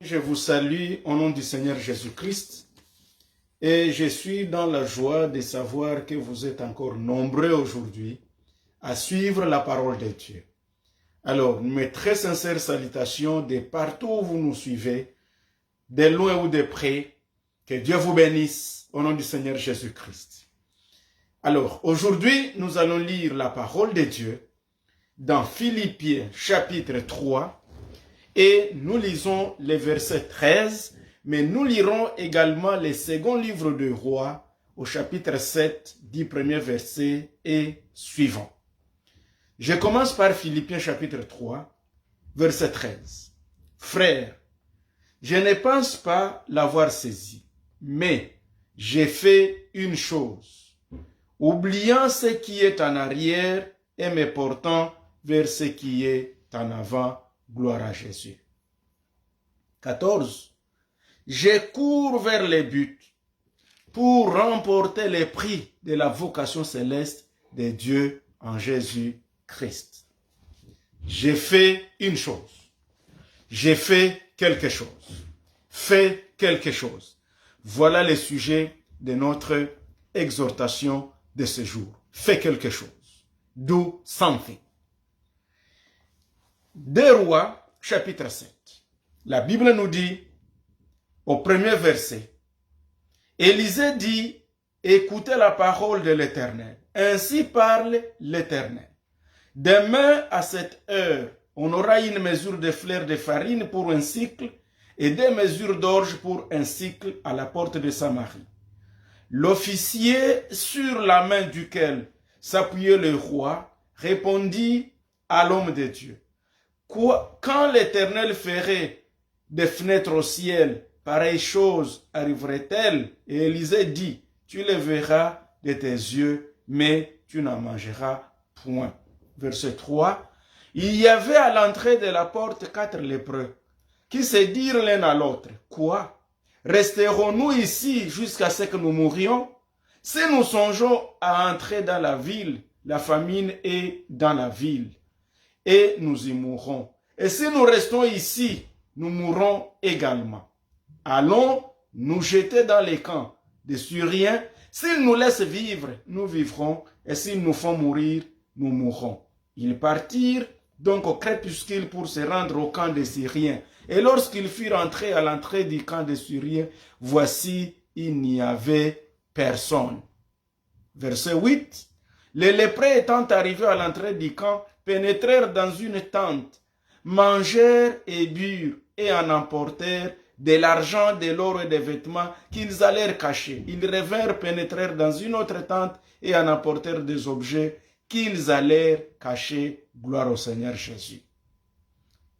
Je vous salue au nom du Seigneur Jésus-Christ et je suis dans la joie de savoir que vous êtes encore nombreux aujourd'hui à suivre la parole de Dieu. Alors, mes très sincères salutations de partout où vous nous suivez, de loin ou de près, que Dieu vous bénisse au nom du Seigneur Jésus-Christ. Alors, aujourd'hui, nous allons lire la parole de Dieu dans Philippiens chapitre 3 et nous lisons les versets 13, mais nous lirons également le second livre de Rois au chapitre 7 du premier verset et suivant. Je commence par Philippiens chapitre 3, verset 13. Frères, je ne pense pas l'avoir saisi, mais j'ai fait une chose, oubliant ce qui est en arrière et me portant vers ce qui est en avant. Gloire à Jésus. 14. Je cours vers le but pour remporter le prix de la vocation céleste de Dieu en Jésus-Christ. J'ai fait une chose. J'ai fait quelque chose. Fais quelque chose. Voilà le sujet de notre exhortation de ce jour. Fais quelque chose. Do something. 2 Rois, chapitre 7. La Bible nous dit, au premier verset, Élisée dit, écoutez la parole de l'Éternel. Ainsi parle l'Éternel. Demain, à cette heure, on aura une mesure de fleur de farine pour un cycle et 2 mesures d'orge pour un cycle à la porte de Samarie. L'officier sur la main duquel s'appuyait le roi répondit à l'homme de Dieu. Quand l'Éternel ferait des fenêtres au ciel, pareille chose arriverait-elle? Et Élisée dit, tu le verras de tes yeux, mais tu n'en mangeras point. Verset 3. Il y avait à l'entrée de la porte 4 lépreux, qui se dirent l'un à l'autre, quoi? Resterons-nous ici jusqu'à ce que nous mourions? Si nous songeons à entrer dans la ville, la famine est dans la ville. Et nous y mourrons. Et si nous restons ici, nous mourrons également. Allons nous jeter dans les camps des Syriens. S'ils nous laissent vivre, nous vivrons. Et s'ils nous font mourir, nous mourrons. Ils partirent donc au crépuscule pour se rendre au camp des Syriens. Et lorsqu'ils furent entrés à l'entrée du camp des Syriens, voici, il n'y avait personne. Verset 8. Les lépreux étant arrivés à l'entrée du camp, pénétrèrent dans une tente, mangèrent et burent, et en emportèrent de l'argent, de l'or et des vêtements qu'ils allèrent cacher. Ils revinrent, pénétrèrent dans une autre tente, et en emportèrent des objets qu'ils allèrent cacher. Gloire au Seigneur Jésus.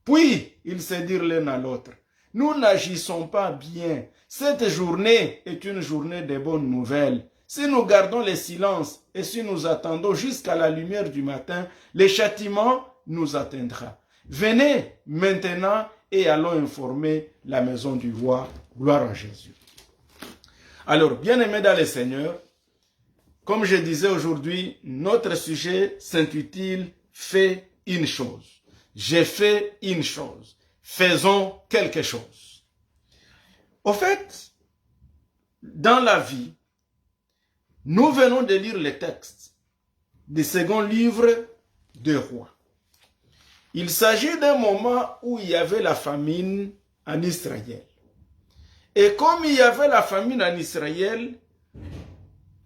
Puis, ils se dirent l'un à l'autre, nous n'agissons pas bien. Cette journée est une journée de bonnes nouvelles. Si nous gardons le silence et si nous attendons jusqu'à la lumière du matin, le châtiment nous atteindra. Venez maintenant et allons informer la maison du roi. Gloire à Jésus. Alors, bien-aimés dans le Seigneur, comme je disais aujourd'hui, notre sujet s'intitule « Fais une chose ». J'ai fait une chose. Faisons quelque chose. Au fait, dans la vie, nous venons de lire le texte du second livre de Rois. Il s'agit d'un moment où il y avait la famine en Israël. Et comme il y avait la famine en Israël,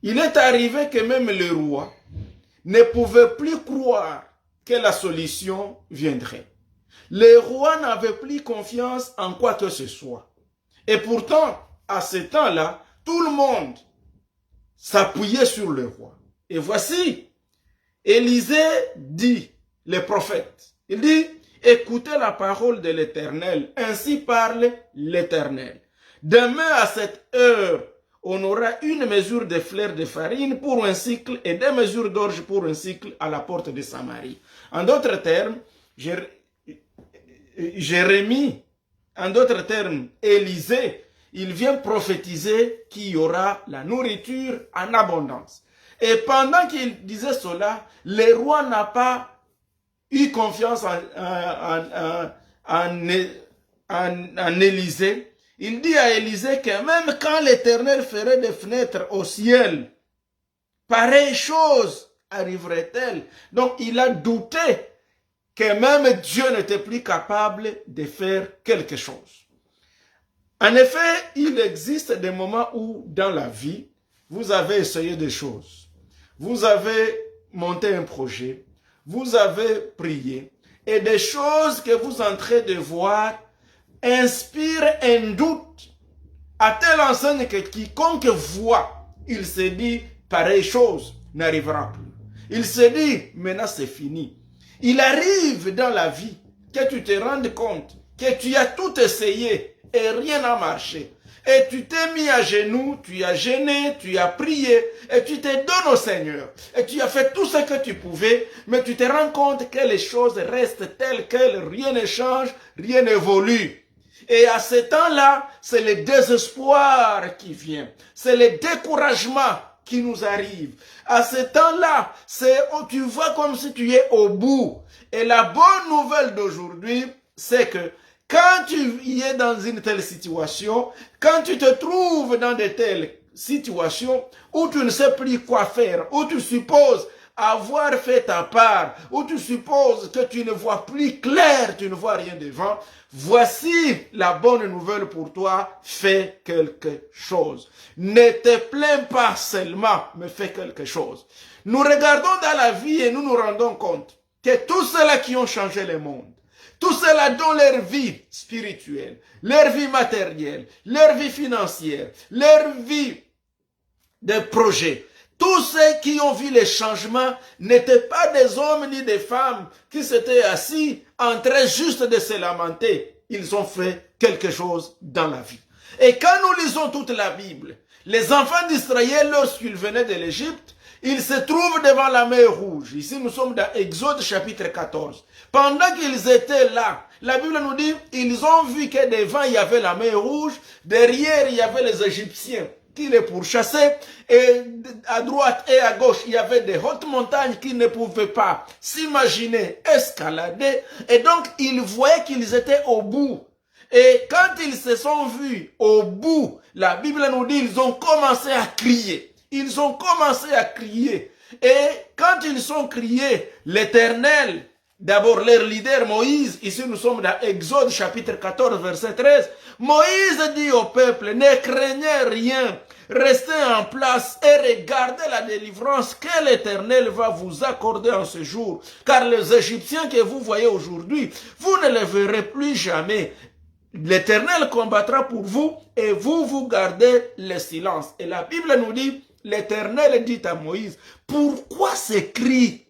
il est arrivé que même le roi ne pouvait plus croire que la solution viendrait. Le roi n'avait plus confiance en quoi que ce soit. Et pourtant, à ce temps-là, tout le monde s'appuyait sur le roi. Et voici, Élisée dit, le prophète, il dit, écoutez la parole de l'Éternel, ainsi parle l'Éternel. Demain à cette heure, on aura une mesure de fleur de farine pour un cycle et 2 mesures d'orge pour un cycle à la porte de Samarie. En d'autres termes, Jérémie, en d'autres termes, Élisée, il vient prophétiser qu'il y aura la nourriture en abondance. Et pendant qu'il disait cela, le roi n'a pas eu confiance en Élysée, il dit à Élysée que même quand l'Éternel ferait des fenêtres au ciel, pareille chose arriverait-elle. Donc il a douté que même Dieu n'était plus capable de faire quelque chose. En effet, il existe des moments où dans la vie, vous avez essayé des choses. Vous avez monté un projet, vous avez prié, et des choses que vous êtes en train de voir inspirent un doute à telle enseigne que quiconque voit, il se dit, pareille chose n'arrivera plus. Il se dit, maintenant c'est fini. Il arrive dans la vie que tu te rendes compte que tu as tout essayé et rien n'a marché. Et tu t'es mis à genoux, tu as gêné, tu as prié, et tu te donnes au Seigneur. Et tu as fait tout ce que tu pouvais, mais tu te rends compte que les choses restent telles quelles, rien ne change, rien n'évolue. Et à ce temps-là, c'est le désespoir qui vient. C'est le découragement qui nous arrive. À ce temps-là, tu vois comme si tu es au bout. Et la bonne nouvelle d'aujourd'hui, c'est que quand tu es dans une telle situation, quand tu te trouves dans de telles situations où tu ne sais plus quoi faire, où tu supposes avoir fait ta part, où tu supposes que tu ne vois plus clair, tu ne vois rien devant, voici la bonne nouvelle pour toi, fais quelque chose. Ne te plains pas seulement, mais fais quelque chose. Nous regardons dans la vie et nous nous rendons compte que tous ceux-là qui ont changé le monde, tous ceux-là dont leur vie spirituelle, leur vie matérielle, leur vie financière, leur vie de projet, tous ceux qui ont vu les changements n'étaient pas des hommes ni des femmes qui s'étaient assis en train juste de se lamenter. Ils ont fait quelque chose dans la vie. Et quand nous lisons toute la Bible, les enfants d'Israël, lorsqu'ils venaient de l'Égypte, ils se trouvent devant la mer Rouge. Ici, nous sommes dans Exode chapitre 14. Pendant qu'ils étaient là, la Bible nous dit, ils ont vu que devant, il y avait la mer Rouge, derrière, il y avait les Égyptiens qui les pourchassaient, et à droite et à gauche, il y avait des hautes montagnes qu'ils ne pouvaient pas s'imaginer escalader, et donc, ils voyaient qu'ils étaient au bout. Et quand ils se sont vus au bout, la Bible nous dit, ils ont commencé à crier. Ils ont commencé à crier. Et quand ils ont crié, l'Éternel, d'abord leur leader Moïse, ici nous sommes dans Exode chapitre 14 verset 13, Moïse dit au peuple, ne craignez rien, restez en place et regardez la délivrance que l'Éternel va vous accorder en ce jour. Car les Égyptiens que vous voyez aujourd'hui, vous ne les verrez plus jamais. L'Éternel combattra pour vous et vous gardez le silence. Et la Bible nous dit, l'Éternel dit à Moïse, pourquoi ces cris?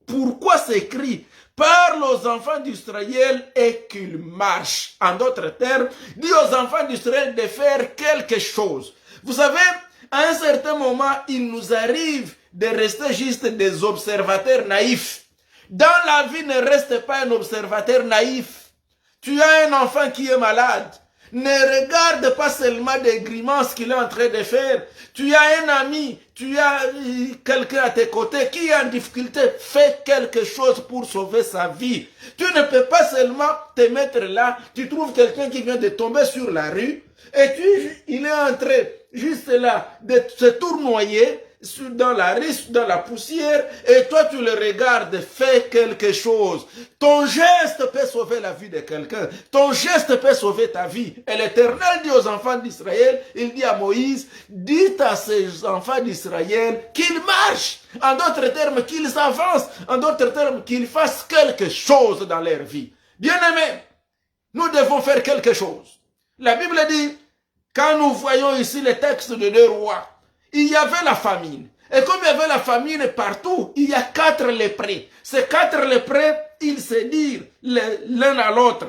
Pourquoi ces cris? Parle aux enfants d'Israël et qu'ils marchent. En d'autres termes, dis aux enfants d'Israël de faire quelque chose. Vous savez, à un certain moment, il nous arrive de rester juste des observateurs naïfs. Dans la vie, ne reste pas un observateur naïf. Tu as un enfant qui est malade. Ne regarde pas seulement des grimaces qu'il est en train de faire. Tu as un ami, tu as quelqu'un à tes côtés qui est en difficulté. Fais quelque chose pour sauver sa vie. Tu ne peux pas seulement te mettre là. Tu trouves quelqu'un qui vient de tomber sur la rue et il est en train juste là de se tournoyer dans la risque, dans la poussière, et toi tu le regardes, fais quelque chose. Ton geste peut sauver la vie de quelqu'un. Ton geste peut sauver ta vie. Et l'Éternel dit aux enfants d'Israël, il dit à Moïse, dites à ces enfants d'Israël qu'ils marchent. En d'autres termes, qu'ils avancent. En d'autres termes, qu'ils fassent quelque chose dans leur vie. Bien-aimés, nous devons faire quelque chose. La Bible dit, quand nous voyons ici les textes de 2 Rois, il y avait la famine. Et comme il y avait la famine partout, il y a 4 lépreux. Ces 4 lépreux, ils se disent l'un à l'autre,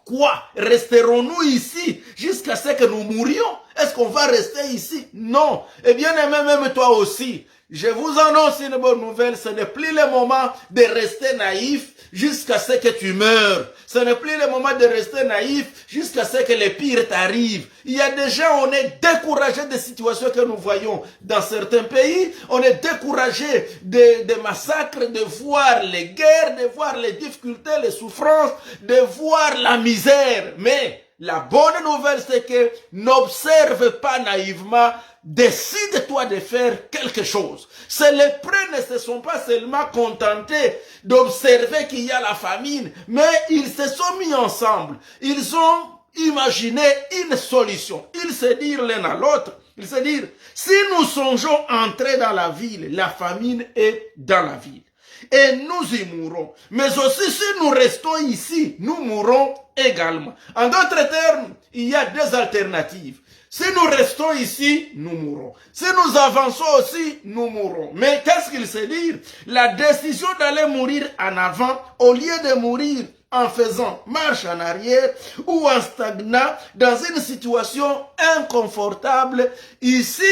quoi? Resterons-nous ici jusqu'à ce que nous mourions? Est-ce qu'on va rester ici? Non. Et bien aimé, même toi aussi, je vous annonce une bonne nouvelle, ce n'est plus le moment de rester naïf jusqu'à ce que tu meurs. Ce n'est plus le moment de rester naïf jusqu'à ce que le pire t'arrive. Il y a déjà, on est découragé des situations que nous voyons dans certains pays. On est découragé des massacres, de voir les guerres, de voir les difficultés, les souffrances, de voir la misère. Mais la bonne nouvelle, c'est que n'observe pas naïvement. Décide-toi de faire quelque chose. Ces lépreux ne se sont pas seulement contentés d'observer qu'il y a la famine, mais ils se sont mis ensemble. Ils ont imaginé une solution. Ils se dirent l'un à l'autre, ils se dirent, si nous songeons entrer dans la ville, la famine est dans la ville. Et nous y mourrons. Mais aussi si nous restons ici, nous mourrons également. En d'autres termes, il y a deux alternatives. Si nous restons ici, nous mourrons. Si nous avançons aussi, nous mourrons. Mais qu'est-ce qu'il se dit? La décision d'aller mourir en avant, au lieu de mourir en faisant marche en arrière ou en stagnant dans une situation inconfortable, ici,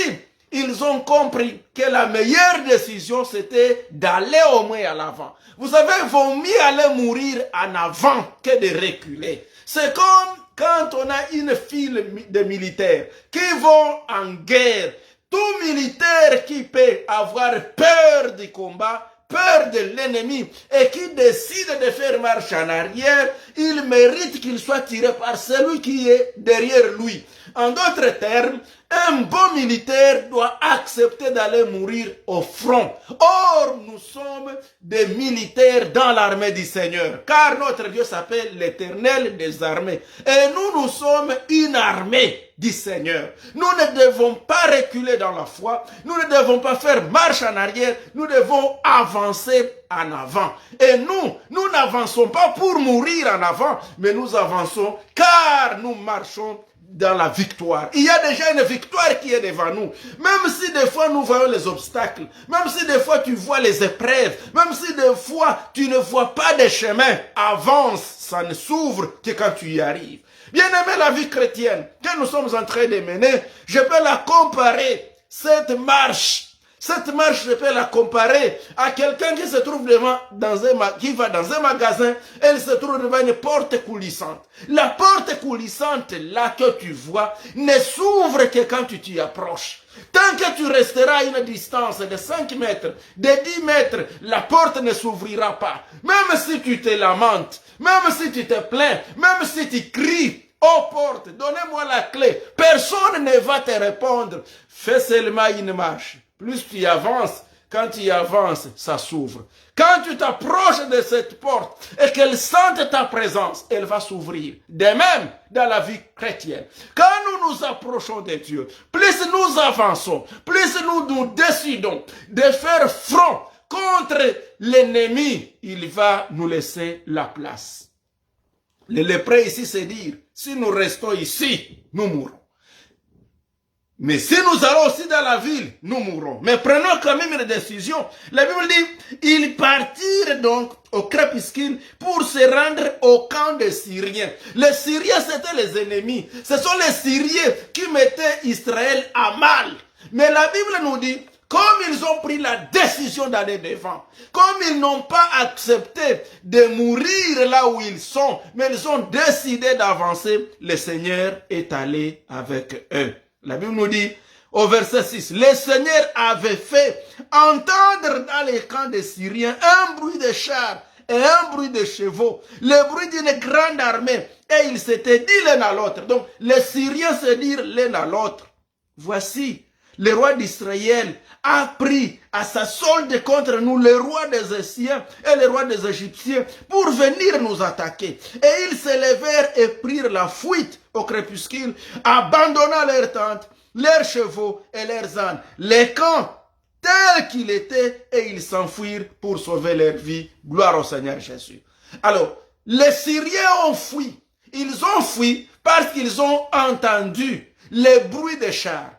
ils ont compris que la meilleure décision, c'était d'aller au moins à l'avant. Vous savez, il vaut mieux aller mourir en avant que de reculer. C'est comme quand on a une file de militaires qui vont en guerre. Tout militaire qui peut avoir peur du combat, peur de l'ennemi et qui décide de faire marche en arrière, il mérite qu'il soit tiré par celui qui est derrière lui. En d'autres termes, un bon militaire doit accepter d'aller mourir au front. Or, nous sommes des militaires dans l'armée du Seigneur, car notre Dieu s'appelle l'Éternel des armées. Et nous sommes une armée du Seigneur. Nous ne devons pas reculer dans la foi, nous ne devons pas faire marche en arrière, nous devons avancer en avant. Et nous n'avançons pas pour mourir en avant, mais nous avançons car nous marchons dans la victoire. Il y a déjà une victoire qui est devant nous. Même si des fois nous voyons les obstacles, même si des fois tu vois les épreuves, même si des fois tu ne vois pas de chemin, avance, ça ne s'ouvre que quand tu y arrives. Bien aimé, la vie chrétienne que nous sommes en train de mener, je peux la comparer, cette marche, je peux la comparer à quelqu'un qui se trouve qui va dans un magasin et il se trouve devant une porte coulissante. La porte coulissante, là que tu vois, ne s'ouvre que quand tu t'y approches. Tant que tu resteras à une distance de 5 mètres, de 10 mètres, la porte ne s'ouvrira pas. Même si tu te lamentes, même si tu te plains, même si tu cries, oh porte, donnez-moi la clé. Personne ne va te répondre. Fais seulement une marche. Plus tu avances, quand tu avances, ça s'ouvre. Quand tu t'approches de cette porte et qu'elle sente ta présence, elle va s'ouvrir. De même, dans la vie chrétienne, quand nous nous approchons de Dieu, plus nous avançons, plus nous décidons de faire front contre l'ennemi, il va nous laisser la place. Le lépreux ici, c'est dire, si nous restons ici, nous mourrons. Mais si nous allons aussi dans la ville, nous mourrons. Mais prenons quand même une décision. La Bible dit, ils partirent donc au crépuscule pour se rendre au camp des Syriens. Les Syriens, c'était les ennemis. Ce sont les Syriens qui mettaient Israël à mal. Mais la Bible nous dit, comme ils ont pris la décision d'aller devant, comme ils n'ont pas accepté de mourir là où ils sont, mais ils ont décidé d'avancer, le Seigneur est allé avec eux. La Bible nous dit, au verset 6, le Seigneur avait fait entendre dans les camps des Syriens un bruit de chars et un bruit de chevaux, le bruit d'une grande armée, et ils s'étaient dit l'un à l'autre. Donc, les Syriens se dirent l'un à l'autre, voici, le roi d'Israël a pris à sa solde contre nous le roi des Essiens et le roi des Égyptiens pour venir nous attaquer. Et ils se levèrent et prirent la fuite au crépuscule, abandonnant leurs tentes, leurs chevaux et leurs ânes. Les camps tel qu'il était, et ils s'enfuirent pour sauver leur vie. Gloire au Seigneur Jésus. Alors, les Syriens ont fui. Ils ont fui parce qu'ils ont entendu le bruit des chars.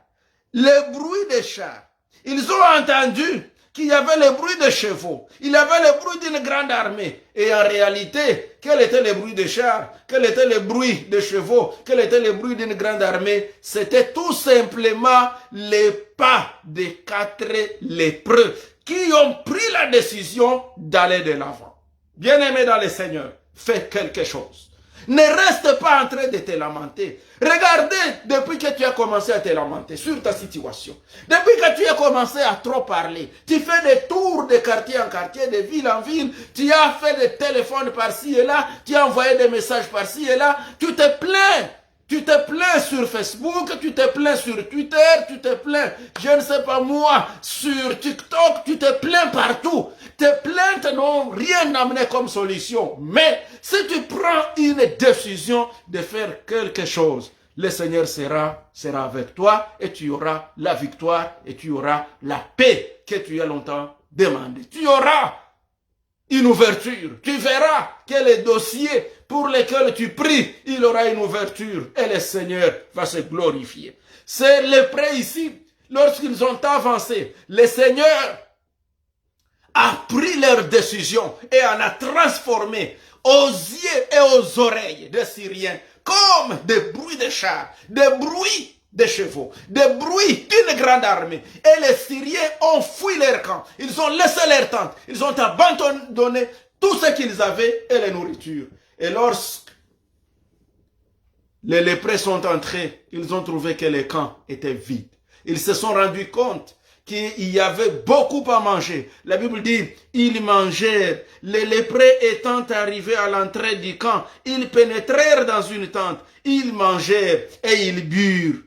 Le bruit des chars. Ils ont entendu qu'il y avait le bruit des chevaux. Il y avait le bruit d'une grande armée. Et en réalité, quel était le bruit des chars? Quel était le bruit des chevaux? Quel était le bruit d'une grande armée? C'était tout simplement les pas des 4 lépreux qui ont pris la décision d'aller de l'avant. Bien-aimés dans le Seigneur, fais quelque chose. Ne reste pas en train de te lamenter. Regardez, depuis que tu as commencé à te lamenter sur ta situation, depuis que tu as commencé à trop parler, tu fais des tours de quartier en quartier, de ville en ville, tu as fait des téléphones par-ci et là, tu as envoyé des messages par-ci et là, tu te plains. Tu te plains sur Facebook, tu te plains sur Twitter, tu te plains, je ne sais pas moi, sur TikTok, tu te plains partout. Tes plaintes n'ont rien amené comme solution. Mais si tu prends une décision de faire quelque chose, le Seigneur sera avec toi et tu auras la victoire et tu auras la paix que tu as longtemps demandé. Tu auras une ouverture. Tu verras que les dossiers pour lesquels tu pries, il aura une ouverture et le Seigneur va se glorifier. C'est les prêts ici, lorsqu'ils ont avancé, le Seigneur a pris leur décision et en a transformé aux yeux et aux oreilles des Syriens comme des bruits de chars, des bruits de chevaux, des bruits d'une grande armée. Et les Syriens ont fui leur camp. Ils ont laissé leur tente. Ils ont abandonné tout ce qu'ils avaient et la nourriture. Et lorsque les lépreux sont entrés, ils ont trouvé que le camp était vide. Ils se sont rendus compte qu'il y avait beaucoup à manger. La Bible dit, ils mangèrent. Les lépreux étant arrivés à l'entrée du camp, ils pénétrèrent dans une tente. Ils mangèrent et ils burent.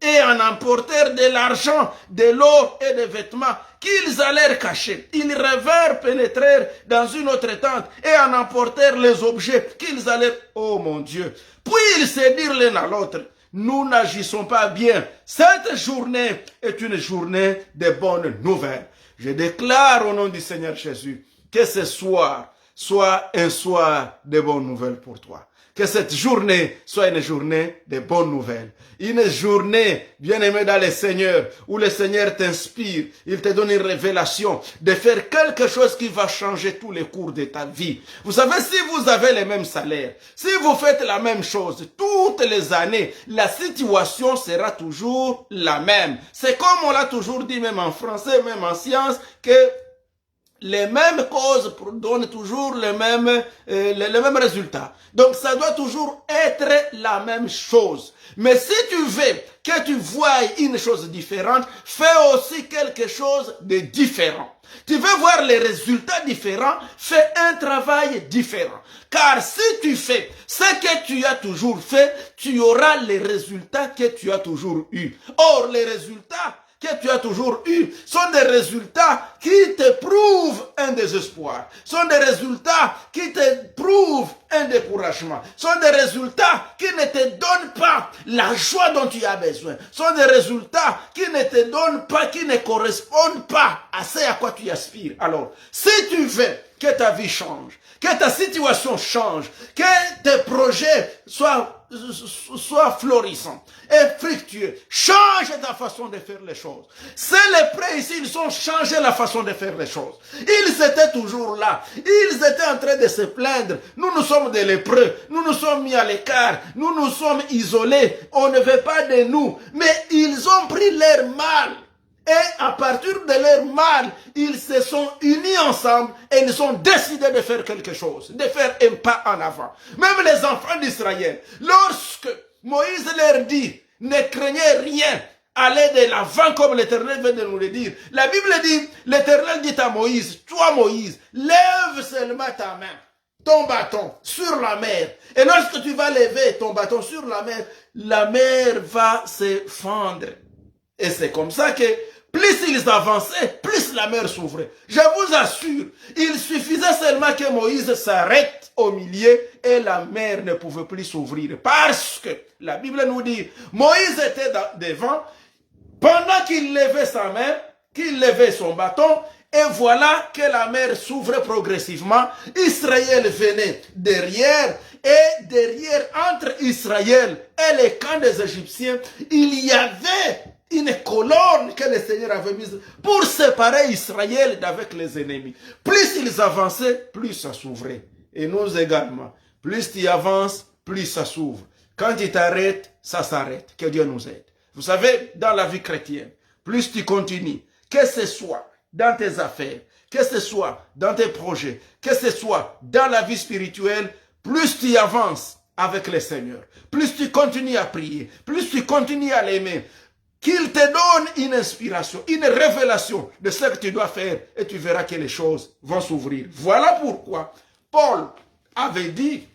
Et en emportèrent de l'argent, de l'or et des vêtements qu'ils allèrent cacher. Ils revinrent, pénétrèrent dans une autre tente et en emportèrent les objets qu'ils allèrent... Oh mon Dieu! Puis ils se dirent l'un à l'autre, nous n'agissons pas bien. Cette journée est une journée de bonnes nouvelles. Je déclare au nom du Seigneur Jésus que ce soir soit un soir de bonnes nouvelles pour toi. Que cette journée soit une journée de bonnes nouvelles. Une journée, bien-aimée dans le Seigneur, où le Seigneur t'inspire, il te donne une révélation de faire quelque chose qui va changer tous les cours de ta vie. Vous savez, si vous avez le même salaire, si vous faites la même chose toutes les années, la situation sera toujours la même. C'est comme on l'a toujours dit, même en français, même en sciences, que les mêmes causes donnent toujours les mêmes résultats. Donc ça doit toujours être la même chose. Mais si tu veux que tu voies une chose différente, fais aussi quelque chose de différent. Tu veux voir les résultats différents, fais un travail différent. Car si tu fais ce que tu as toujours fait, tu auras les résultats que tu as toujours eus. Or, les résultats que tu as toujours eu sont des résultats qui te prouvent un désespoir, sont des résultats qui te prouvent un découragement, sont des résultats qui ne te donnent pas la joie dont tu as besoin, sont des résultats qui ne te donnent pas, qui ne correspondent pas à ce à quoi tu aspires. Alors, si tu veux que ta vie change, que ta situation change, que tes projets soient florissants et fructueux, change ta façon de faire les choses. C'est les prêts ici, ils ont changé la façon de faire les choses. Ils étaient toujours là. Ils étaient en train de se plaindre. Nous sommes des lépreux. Nous nous sommes mis à l'écart. Nous nous sommes isolés. On ne veut pas de nous. Mais ils ont pris leur mal. Et à partir de leur mal, ils se sont unis ensemble et ils ont décidé de faire quelque chose, de faire un pas en avant. Même les enfants d'Israël, lorsque Moïse leur dit, ne craignez rien, allez de l'avant comme l'Éternel vient de nous le dire. La Bible dit, l'Éternel dit à Moïse, toi Moïse, lève seulement ta main, ton bâton sur la mer. Et lorsque tu vas lever ton bâton sur la mer va se fendre. Et c'est comme ça que plus ils avançaient, plus la mer s'ouvrait. Je vous assure, il suffisait seulement que Moïse s'arrête au milieu et la mer ne pouvait plus s'ouvrir. Parce que la Bible nous dit, Moïse était devant, pendant qu'il levait sa main, qu'il levait son bâton, et voilà que la mer s'ouvrait progressivement. Israël venait derrière, et derrière, entre Israël et les camps des Égyptiens, il y avait une colonne que le Seigneur avait mise pour séparer Israël d'avec les ennemis. Plus ils avançaient, plus ça s'ouvrait. Et nous également, plus tu avances, plus ça s'ouvre. Quand tu t'arrêtes, ça s'arrête. Que Dieu nous aide. Vous savez, dans la vie chrétienne, plus tu continues, que ce soit dans tes affaires, que ce soit dans tes projets, que ce soit dans la vie spirituelle, plus tu avances avec le Seigneur, plus tu continues à prier, plus tu continues à l'aimer, qu'il te donne une inspiration, une révélation de ce que tu dois faire et tu verras que les choses vont s'ouvrir. Voilà pourquoi Paul avait dit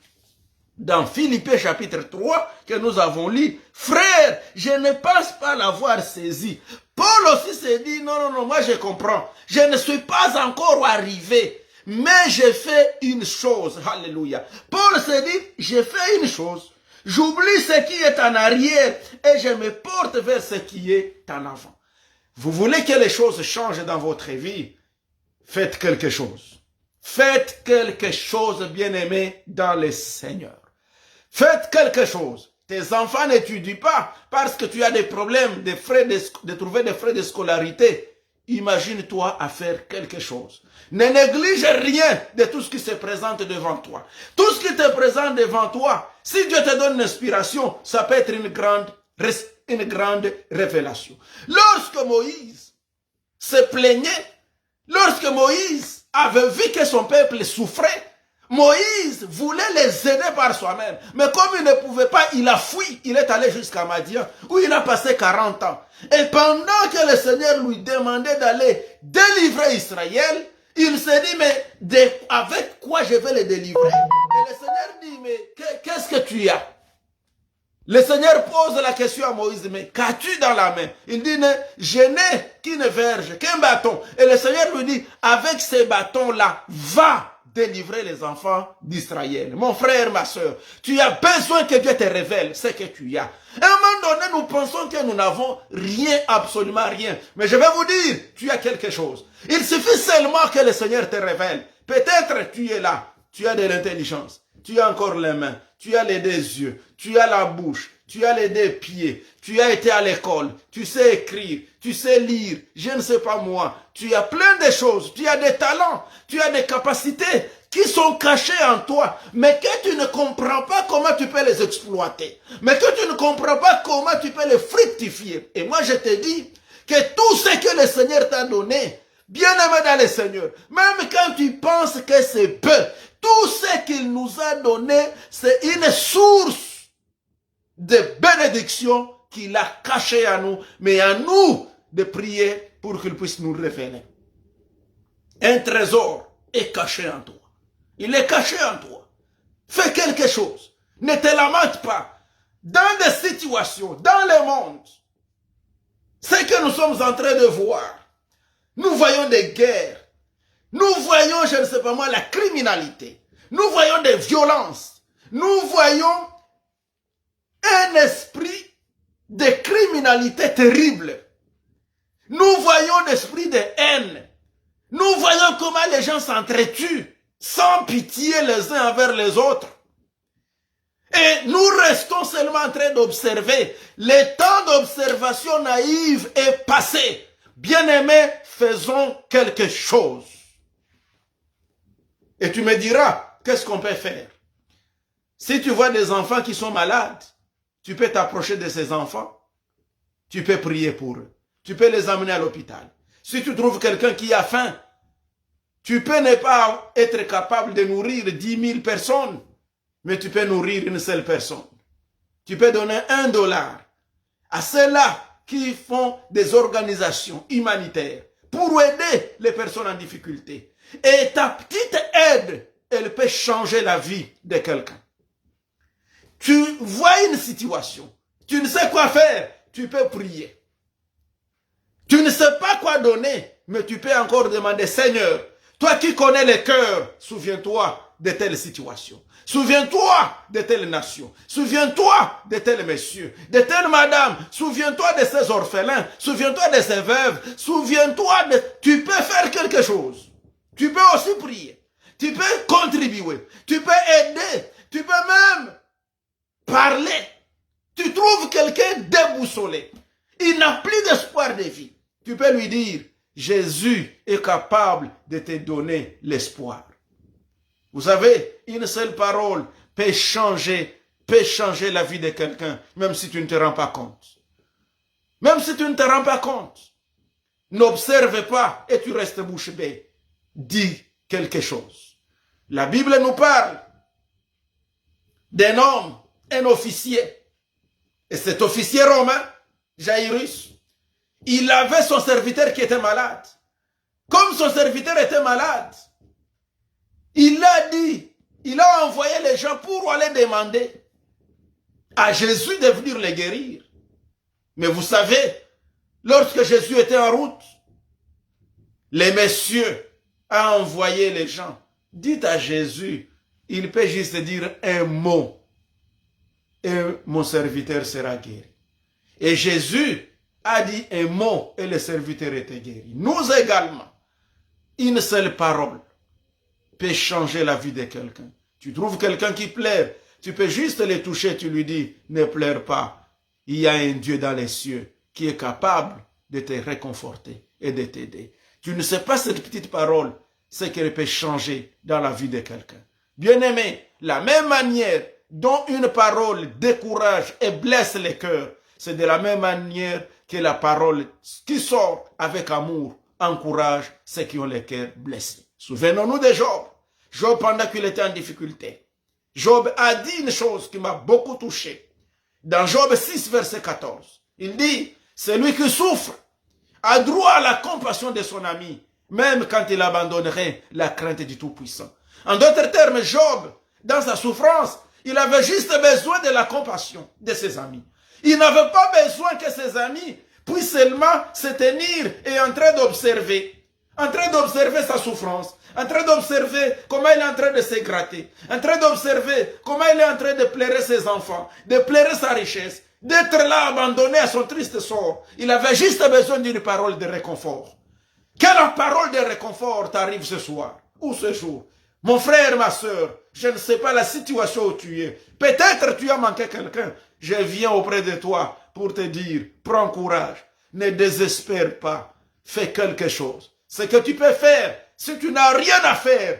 dans Philippiens chapitre 3 que nous avons lu, frère, je ne pense pas l'avoir saisi. Paul aussi s'est dit, non, moi je comprends. Je ne suis pas encore arrivé, mais j'ai fait une chose. Alléluia. Paul s'est dit, j'ai fait une chose. J'oublie ce qui est en arrière et je me porte vers ce qui est en avant. Vous voulez que les choses changent dans votre vie? Faites quelque chose. Faites quelque chose, bien-aimé, dans le Seigneur. Faites quelque chose. Tes enfants n'étudient pas parce que tu as des problèmes de trouver des frais de scolarité. Imagine-toi à faire quelque chose. Ne néglige rien de tout ce qui se présente devant toi. Tout ce qui te présente devant toi, si Dieu te donne une inspiration, ça peut être une grande révélation. Lorsque Moïse se plaignait, lorsque Moïse avait vu que son peuple souffrait, Moïse voulait les aider par soi-même. Mais comme il ne pouvait pas, il a fui. Il est allé jusqu'à Madian, où il a passé 40 ans. Et pendant que le Seigneur lui demandait d'aller délivrer Israël, il s'est dit, mais avec quoi je vais les délivrer? Et le Seigneur dit, mais qu'est-ce que tu as? Le Seigneur pose la question à Moïse, mais qu'as-tu dans la main? Il dit, je n'ai qu'une verge, qu'un bâton. Et le Seigneur lui dit, avec ces bâtons-là, va délivrer les enfants d'Israël. Mon frère, ma soeur, tu as besoin que Dieu te révèle ce que tu as. À un moment donné, nous pensons que nous n'avons rien, absolument rien. Mais je vais vous dire, tu as quelque chose. Il suffit seulement que le Seigneur te révèle. Peut-être tu es là, tu as de l'intelligence, tu as encore les mains, tu as les deux yeux, tu as la bouche, tu as les deux pieds, tu as été à l'école, tu sais écrire, tu sais lire, je ne sais pas moi, tu as plein de choses, tu as des talents, tu as des capacités qui sont cachées en toi, mais que tu ne comprends pas comment tu peux les exploiter, mais que tu ne comprends pas comment tu peux les fructifier. Et moi je te dis que tout ce que le Seigneur t'a donné, bien aimé dans le Seigneur, même quand tu penses que c'est peu, tout ce qu'il nous a donné, c'est une source de bénédiction qu'il a caché à nous, mais à nous de prier pour qu'il puisse nous révéler. Un trésor est caché en toi. Il est caché en toi. Fais quelque chose. Ne te lamente pas. Dans des situations, dans le monde, ce que nous sommes en train de voir, nous voyons des guerres, nous voyons, je ne sais pas moi, la criminalité, nous voyons des violences, nous voyons un esprit de criminalité terrible. Nous voyons l'esprit de haine. Nous voyons comment les gens s'entretuent sans pitié les uns envers les autres. Et nous restons seulement en train d'observer. Le temps d'observation naïve est passé. Bien-aimés, faisons quelque chose. Et tu me diras, qu'est-ce qu'on peut faire? Si tu vois des enfants qui sont malades, tu peux t'approcher de ces enfants. Tu peux prier pour eux. Tu peux les amener à l'hôpital. Si tu trouves quelqu'un qui a faim, tu peux ne pas être capable de nourrir 10 000 personnes, mais tu peux nourrir une seule personne. Tu peux donner $1 à ceux-là qui font des organisations humanitaires pour aider les personnes en difficulté. Et ta petite aide, elle peut changer la vie de quelqu'un. Tu vois une situation, tu ne sais quoi faire, tu peux prier. Tu ne sais pas quoi donner, mais tu peux encore demander, Seigneur, toi qui connais les cœurs, souviens-toi de telle situation. Souviens-toi de telle nation. Souviens-toi de tel monsieur, de telle madame. Souviens-toi de ces orphelins. Souviens-toi de ces veuves. Souviens-toi de... Tu peux faire quelque chose. Tu peux aussi prier. Tu peux contribuer. Tu peux aider. Tu peux même parler. Tu trouves quelqu'un déboussolé. Il n'a plus d'espoir de vie. Tu peux lui dire, Jésus est capable de te donner l'espoir. Vous savez, une seule parole peut changer la vie de quelqu'un, même si tu ne te rends pas compte. Même si tu ne te rends pas compte. N'observe pas et tu restes bouche bée. Dis quelque chose. La Bible nous parle d'un homme, un officier. Et cet officier romain, Jairus, il avait son serviteur qui était malade. Comme son serviteur était malade, il a dit, il a envoyé les gens pour aller demander à Jésus de venir les guérir. Mais vous savez, lorsque Jésus était en route, les messieurs a envoyé les gens. Dites à Jésus, il peut juste dire un mot et mon serviteur sera guéri. Et Jésus a dit un mot et le serviteur était guéri. Nous également, une seule parole peut changer la vie de quelqu'un. Tu trouves quelqu'un qui pleure, tu peux juste le toucher, tu lui dis, ne pleure pas. Il y a un Dieu dans les cieux qui est capable de te réconforter et de t'aider. Tu ne sais pas cette petite parole, ce qu'elle peut changer dans la vie de quelqu'un. Bien-aimé, la même manière dont une parole décourage et blesse les cœurs, c'est de la même manière que la parole qui sort avec amour encourage ceux qui ont les cœurs blessés. Souvenons-nous de Job. Job, pendant qu'il était en difficulté, Job a dit une chose qui m'a beaucoup touché. Dans Job 6, verset 14, il dit, celui qui souffre a droit à la compassion de son ami, même quand il abandonnerait la crainte du Tout-Puissant. En d'autres termes, Job, dans sa souffrance, il avait juste besoin de la compassion de ses amis. Il n'avait pas besoin que ses amis puissent seulement se tenir et en train d'observer sa souffrance, en train d'observer comment il est en train de se gratter, en train d'observer comment il est en train de pleurer ses enfants, de pleurer sa richesse, d'être là abandonné à son triste sort. Il avait juste besoin d'une parole de réconfort. Que la parole de réconfort t'arrive ce soir ou ce jour. Mon frère, ma soeur, je ne sais pas la situation où tu es. Peut-être tu as manqué quelqu'un. Je viens auprès de toi pour te dire, prends courage, ne désespère pas, fais quelque chose. Ce que tu peux faire, si tu n'as rien à faire,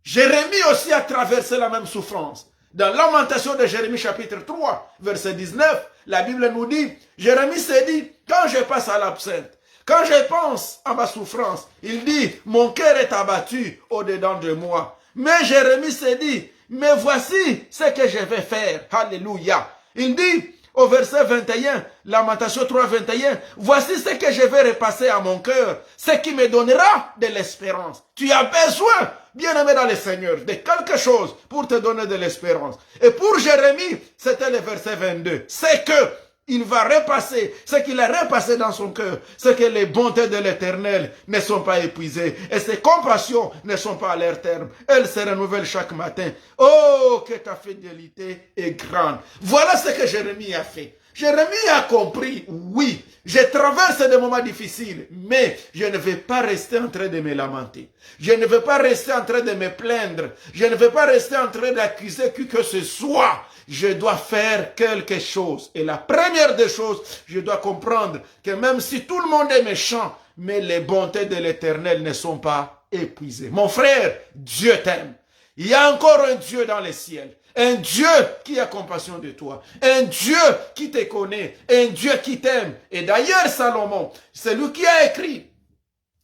Jérémie aussi a traversé la même souffrance. Dans Lamentation de Jérémie chapitre 3, verset 19, la Bible nous dit, Jérémie s'est dit, quand je passe à l'absinthe, quand je pense à ma souffrance, il dit, mon cœur est abattu au-dedans de moi. Mais Jérémie s'est dit, mais voici ce que je vais faire. Alléluia. Il dit, au verset 21, Lamentation 3, 21, voici ce que je vais repasser à mon cœur, ce qui me donnera de l'espérance. Tu as besoin, bien-aimé dans le Seigneur, de quelque chose pour te donner de l'espérance. Et pour Jérémie, c'était le verset 22. C'est que il va repasser, ce qu'il a repassé dans son cœur, c'est que les bontés de l'Éternel ne sont pas épuisées et ses compassions ne sont pas à leur terme. Elles se renouvellent chaque matin. Oh, que ta fidélité est grande. Voilà ce que Jérémie a fait. Jérémie a compris, oui, je traverse des moments difficiles, mais je ne vais pas rester en train de me lamenter. Je ne vais pas rester en train de me plaindre. Je ne vais pas rester en train d'accuser qui que ce soit. Je dois faire quelque chose. Et la première des choses, je dois comprendre que même si tout le monde est méchant, mais les bontés de l'Éternel ne sont pas épuisées. Mon frère, Dieu t'aime. Il y a encore un Dieu dans les ciels. Un Dieu qui a compassion de toi. Un Dieu qui te connaît. Un Dieu qui t'aime. Et d'ailleurs, Salomon, c'est lui qui a écrit.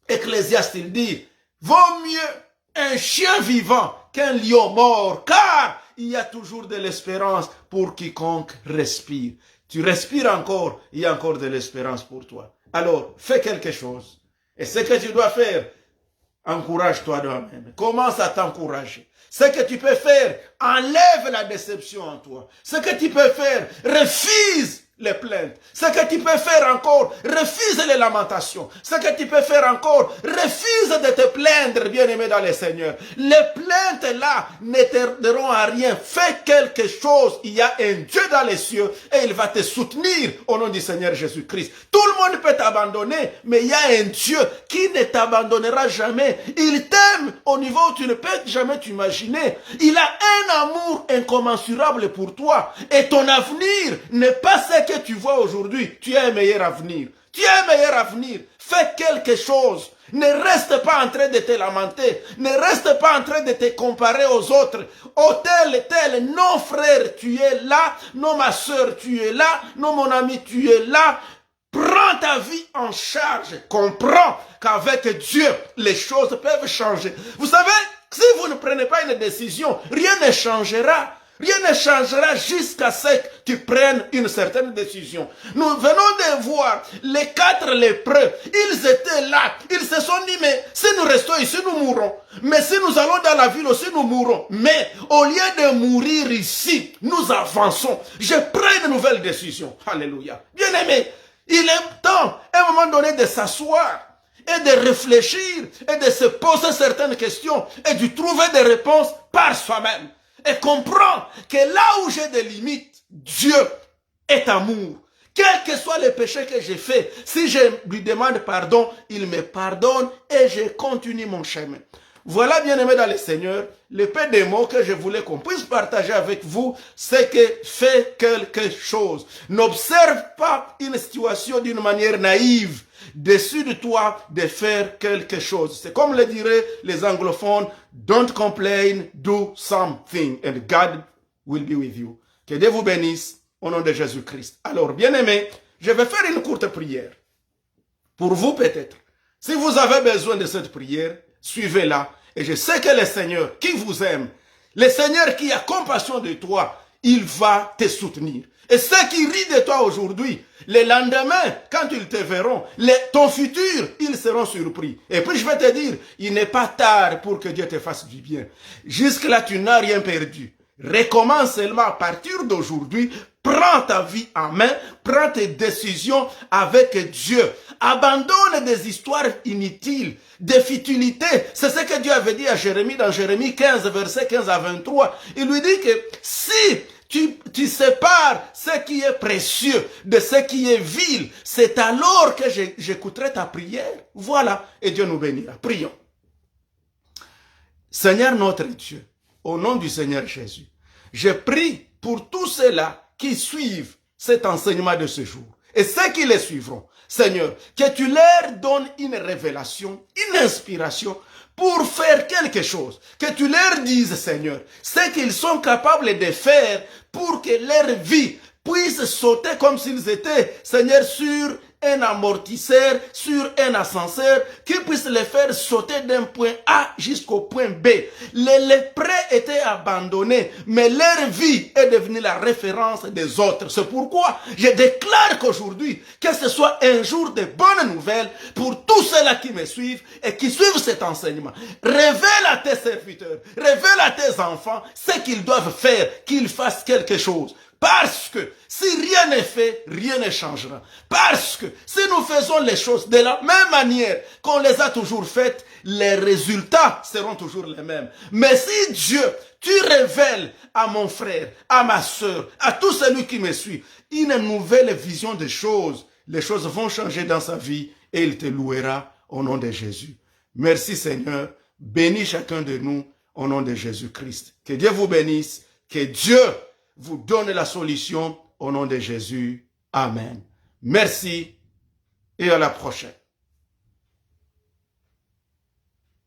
Ecclésiaste, il dit, vaut mieux un chien vivant qu'un lion mort, car il y a toujours de l'espérance pour quiconque respire. Tu respires encore, il y a encore de l'espérance pour toi. Alors, fais quelque chose. Et ce que tu dois faire, encourage-toi toi-même. Commence à t'encourager. Ce que tu peux faire, enlève la déception en toi. Ce que tu peux faire, refuse les plaintes. Ce que tu peux faire encore, refuse les lamentations. Ce que tu peux faire encore, refuse de te plaindre, bien-aimé dans le Seigneur. Les plaintes là ne t'aideront à rien. Fais quelque chose. Il y a un Dieu dans les cieux et il va te soutenir au nom du Seigneur Jésus-Christ. Tout le monde peut t'abandonner, mais il y a un Dieu qui ne t'abandonnera jamais. Il t'aime au niveau où tu ne peux jamais t'imaginer. Il a un amour incommensurable pour toi et ton avenir n'est pas ce que tu vois aujourd'hui. Tu as un meilleur avenir. Tu as un meilleur avenir. Fais quelque chose. Ne reste pas en train de te lamenter. Ne reste pas en train de te comparer aux autres. Oh tel, tel. Non frère, tu es là. Non ma soeur, tu es là. Non mon ami, tu es là. Prends ta vie en charge. Comprends qu'avec Dieu, les choses peuvent changer. Vous savez, si vous ne prenez pas une décision, rien ne changera. Rien ne changera jusqu'à ce que tu prennes une certaine décision. Nous venons de voir les 4 lépreux. Ils étaient là. Ils se sont dit, mais si nous restons ici, nous mourrons. Mais si nous allons dans la ville aussi, nous mourrons. Mais au lieu de mourir ici, nous avançons. Je prends une nouvelle décision. Alléluia. Bien-aimé, il est temps, à un moment donné, de s'asseoir et de réfléchir et de se poser certaines questions et de trouver des réponses par soi-même. Et comprends que là où j'ai des limites, Dieu est amour. Quels que soient les péchés que j'ai faits, si je lui demande pardon, il me pardonne et je continue mon chemin. Voilà, bien-aimés dans le Seigneur, le peu de mots que je voulais qu'on puisse partager avec vous, c'est que fais quelque chose. N'observe pas une situation d'une manière naïve. Décide-toi de faire quelque chose. C'est comme le diraient les anglophones, don't complain, do something, and God will be with you. Que Dieu vous bénisse au nom de Jésus-Christ. Alors, bien-aimés, je vais faire une courte prière. Pour vous peut-être. Si vous avez besoin de cette prière, suivez-la. Et je sais que le Seigneur qui vous aime, le Seigneur qui a compassion de toi, il va te soutenir. Et ceux qui rient de toi aujourd'hui, le lendemain, quand ils te verront, ton futur, ils seront surpris. Et puis je vais te dire, il n'est pas tard pour que Dieu te fasse du bien. Jusque-là, tu n'as rien perdu. Recommence seulement à partir d'aujourd'hui. Prends ta vie en main, prends tes décisions avec Dieu. Abandonne des histoires inutiles, des futilités. C'est ce que Dieu avait dit à Jérémie dans Jérémie 15, versets 15 à 23. Il lui dit que si tu sépares ce qui est précieux de ce qui est vil, c'est alors que j'écouterai ta prière. Voilà, et Dieu nous bénira. Prions. Seigneur notre Dieu, au nom du Seigneur Jésus, je prie pour tous ceux-là qui suivent cet enseignement de ce jour et ceux qui les suivront. Seigneur, que tu leur donnes une révélation, une inspiration pour faire quelque chose. Que tu leur dises, Seigneur, ce qu'ils sont capables de faire pour que leur vie puisse sauter comme s'ils étaient, Seigneur, sur un amortisseur, sur un ascenseur, qui puisse les faire sauter d'un point A jusqu'au point B. Les lépreux étaient abandonnés, mais leur vie est devenue la référence des autres. C'est pourquoi je déclare qu'aujourd'hui, que ce soit un jour de bonnes nouvelles pour tous ceux-là qui me suivent et qui suivent cet enseignement. Révèle à tes serviteurs, révèle à tes enfants ce qu'ils doivent faire, qu'ils fassent quelque chose. Parce que si rien n'est fait, rien ne changera. Parce que si nous faisons les choses de la même manière qu'on les a toujours faites, les résultats seront toujours les mêmes. Mais si Dieu, tu révèles à mon frère, à ma sœur, à tout celui qui me suit, une nouvelle vision des choses, les choses vont changer dans sa vie et il te louera au nom de Jésus. Merci Seigneur, bénis chacun de nous au nom de Jésus-Christ. Que Dieu vous bénisse, que Dieu vous donne la solution au nom de Jésus. Amen. Merci et à la prochaine.